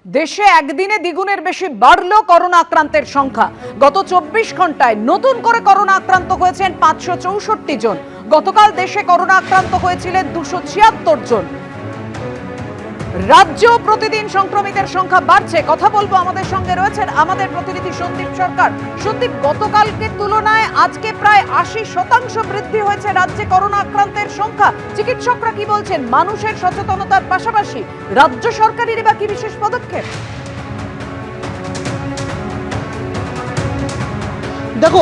দেশে একদিনে দ্বিগুণের বেশি বাড়ল করোনা আক্রান্তের সংখ্যা। গত 24 ঘন্টায় নতুন করে করোনা আক্রান্ত হয়েছেন 564 জন। গতকাল দেশে করোনা আক্রান্ত হয়েছিলেন 276 জন। রাজ্য প্রতিদিন সংক্রমিতের সংখ্যা বাড়ছে। কথা বলবো, আমাদের সঙ্গে রয়েছেন আমাদের প্রতিনিধি সন্দীপ সরকার। সন্দীপ, গতকালকে তুলনায় আজকে প্রায় 80% বৃদ্ধি হয়েছে রাজ্যে করোনা আক্রান্তের সংখ্যা। চিকিৎসকরা কি বলছেন? মানুষের সচেতনতার পাশাপাশি রাজ্য সরকারের বা কি বিশেষ পদক্ষেপ? দেখো,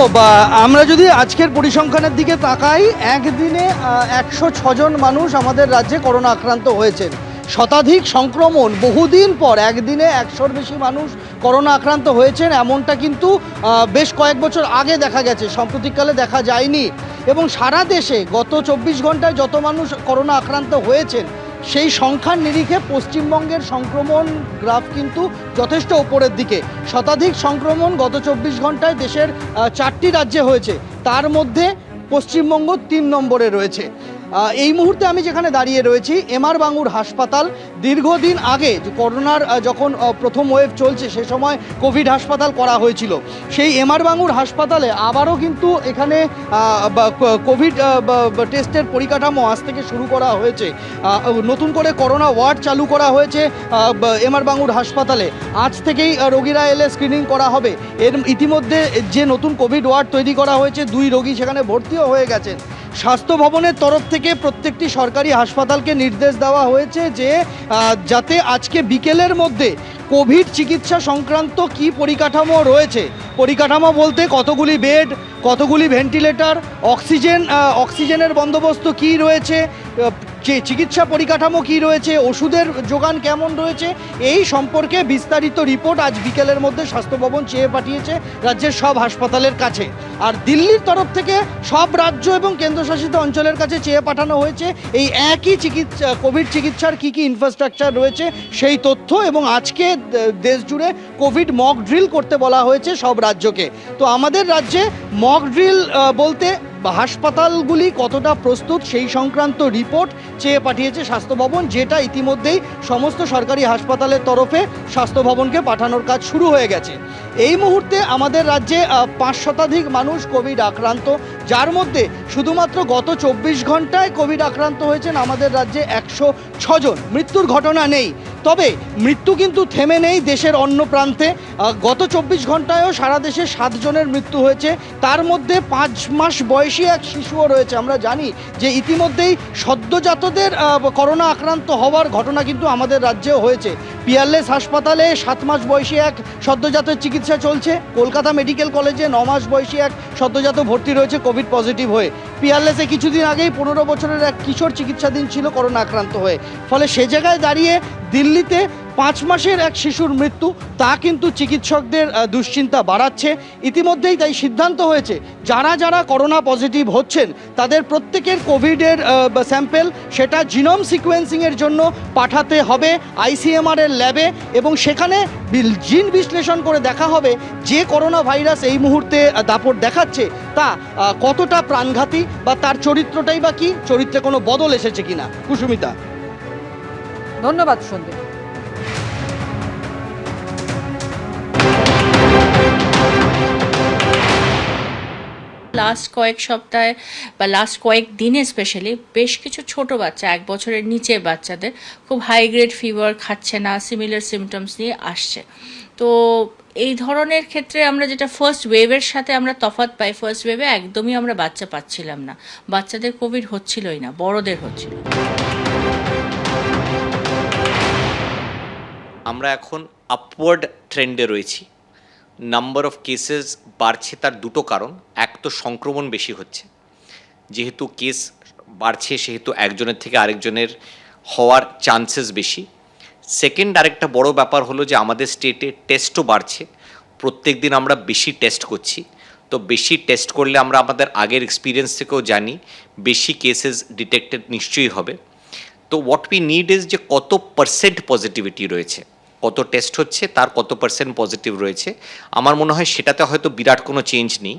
আমরা যদি আজকের পরিসংখ্যানের দিকে তাকাই, একদিনে 106 জন মানুষ আমাদের রাজ্যে করোনা আক্রান্ত হয়েছেন। শতাধিক সংক্রমণ, বহুদিন পর একদিনে 100-র বেশি মানুষ করোনা আক্রান্ত হয়েছেন, এমনটা কিন্তু বেশ কয়েক বছর আগে দেখা গেছে, সাম্প্রতিককালে দেখা যায়নি। এবং সারা দেশে গত 24 ঘন্টায় যত মানুষ করোনা আক্রান্ত হয়েছেন, সেই সংখ্যার নিরিখে পশ্চিমবঙ্গের সংক্রমণ গ্রাফ কিন্তু যথেষ্ট ওপরের দিকে। শতাধিক সংক্রমণ গত 24 ঘন্টায় দেশের 4টি রাজ্যে হয়েছে, তার মধ্যে পশ্চিমবঙ্গ 3 নম্বরে রয়েছে। এই মুহূর্তে আমি যেখানে দাঁড়িয়ে রয়েছি, এমআর বাঙুর হাসপাতাল। দীর্ঘদিন আগে করোনার যখন প্রথম ওয়েভ চলছে, সে সময় কোভিড হাসপাতাল করা হয়েছিল। সেই এমআর বাঙুর হাসপাতালে আবারও কিন্তু এখানে কোভিড টেস্টের পরিকাঠামো আজ থেকে শুরু করা হয়েছে। নতুন করে করোনা ওয়ার্ড চালু করা হয়েছে এমআর বাঙুর হাসপাতালে। আজ থেকেই রোগীরা এলে স্ক্রিনিং করা হবে। এর ইতিমধ্যে যে নতুন কোভিড ওয়ার্ড তৈরি করা হয়েছে, 2 রোগী সেখানে ভর্তিও হয়ে গেছেন। স্বাস্থ্য ভবনের তরফ থেকে প্রত্যেকটি সরকারি হাসপাতালকে নির্দেশ দেওয়া হয়েছে যে যাতে আজকে বিকেলের মধ্যে কোভিড চিকিৎসা সংক্রান্ত কি পরিকাঠামো রয়েছে, পরিকাঠামো বলতে কতগুলি বেড, কতগুলি ভেন্টিলেটর, অক্সিজেনের বন্দোবস্ত কি রয়েছে, চিকিৎসা পরিকাঠামো কি রয়েছে, ওষুধের যোগান কেমন রয়েছে, এই সম্পর্কে বিস্তারিত রিপোর্ট আজ বিকেলের মধ্যে স্বাস্থ্য ভবন চেয়ে পাঠিয়েছে রাজ্যের সব হাসপাতালের কাছে। আর দিল্লির তরফ থেকে সব রাজ্য এবং কেন্দ্রশাসিত অঞ্চলের কাছে চেয়ে পাঠানো হয়েছে এই একই কোভিড চিকিৎসার কি কি ইনফ্রাস্ট্রাকচার রয়েছে সেই তথ্য। এবং আজকে দেশ জুড়ে কোভিড মক ড্রিল করতে বলা হয়েছে সব রাজ্যকে। তো আমাদের রাজ্যে মক ড্রিল বলতে হাসপাতালগুলি কতটা প্রস্তুত সেই সংক্রান্ত রিপোর্ট চেয়ে পাঠিয়েছে স্বাস্থ্য ভবন, যেটা ইতিমধ্যেই সমস্ত সরকারি হাসপাতালের তরফে স্বাস্থ্য ভবনকে পাঠানোর কাজ শুরু হয়ে গেছে। এই মুহূর্তে আমাদের রাজ্যে 5 শতাধিক মানুষ কোভিড আক্রান্ত, যার মধ্যে শুধুমাত্র গত 24 ঘন্টায় কোভিড আক্রান্ত হয়েছেন আমাদের রাজ্যে 106 জন। মৃত্যুর ঘটনা নেই, তবে মৃত্যু কিন্তু থেমে নেই দেশের অন্য প্রান্তে। গত 24 ঘন্টায়ও সারা দেশে 7 জনের মৃত্যু হয়েছে, তার মধ্যে 5 মাস বয়সী এক শিশুও রয়েছে। আমরা জানি যে ইতিমধ্যেই সদ্যজাতদের করোনা আক্রান্ত হওয়ার ঘটনা কিন্তু আমাদের রাজ্যেও হয়েছে। পিয়ারলেস হাসপাতালে 7 মাস বয়সী এক সদ্যজাতের চিকিৎসা চলছে। কলকাতা মেডিকেল কলেজে 9 মাস বয়সী এক সদ্যজাত ভর্তি রয়েছে কোভিড পজিটিভ হয়ে। পিয়ারলেসে কিছুদিন আগেই 15 বছরের এক কিশোর চিকিৎসাধীন ছিল করোনা আক্রান্ত হয়ে। ফলে সে জায়গায় দাঁড়িয়ে দিল্লিতে 5 মাসের এক শিশুর মৃত্যু, তা কিন্তু চিকিৎসকদের দুশ্চিন্তা বাড়াচ্ছে। ইতিমধ্যেই তাই সিদ্ধান্ত হয়েছে যারা যারা করোনা পজিটিভ হচ্ছেন তাদের প্রত্যেকের কোভিডের স্যাম্পেল সেটা জিনোম সিকোয়েন্সিংয়ের জন্য পাঠাতে হবে ICMR এর ল্যাবে, এবং সেখানে জিন বিশ্লেষণ করে দেখা হবে যে করোনা ভাইরাস এই মুহূর্তে দাপট দেখাচ্ছে তা কতটা প্রাণঘাতী, বা তার চরিত্রটাই বা কি, চরিত্রে কোনো বদল এসেছে কিনা। কুসুমিতা, ধন্যবাদ সন্দীপ। লাস্ট কয়েক সপ্তাহে বা লাস্ট কয়েক দিনে স্পেশালি বেশ কিছু ছোট বাচ্চা, 1 বছরের নিচে বাচ্চাদের খুব হাই গ্রেড ফিভার, খাচ্ছে না, সিমিলার সিমটমস নিয়ে আসছে। তো এই ধরনের ক্ষেত্রে আমরা যেটা ফার্স্ট ওয়েভের সাথে আমরা তফাৎ পাই, ফার্স্ট ওয়েভে একদমই আমরা বাচ্চা পাচ্ছিলাম না, বাচ্চাদের কোভিড হচ্ছিলই না, বড়দের হচ্ছিল। আমরা এখন আপওয়ার্ড ট্রেন্ডে রয়েছি। নাম্বার অফ কেসেস বাড়ছে, তার 2টো কারণ। এক তো সংক্রমণ বেশি হচ্ছে, যেহেতু কেস বাড়ছে সেহেতু একজনের থেকে আরেকজনের হওয়ার চান্সেস বেশি। সেকেন্ড আরেকটা বড় ব্যাপার হলো যে আমাদের স্টেটে টেস্টও বাড়ছে, প্রত্যেক দিন আমরা বেশি টেস্ট করছি। তো বেশি টেস্ট করলে আমরা আমাদের আগের এক্সপিরিয়েন্স থেকেও জানি বেশি কেসেস ডিটেক্টেড নিশ্চয়ই হবে। তো হোয়াট উই নিড ইজ যে কত পার্সেন্ট পজিটিভিটি রয়েছে, কত টেস্ট হচ্ছে তার কত পার্সেন্ট পজিটিভ রয়েছে। আমার মনে হয় সেটাতে হয়তো বিরাট কোনো চেঞ্জ নেই।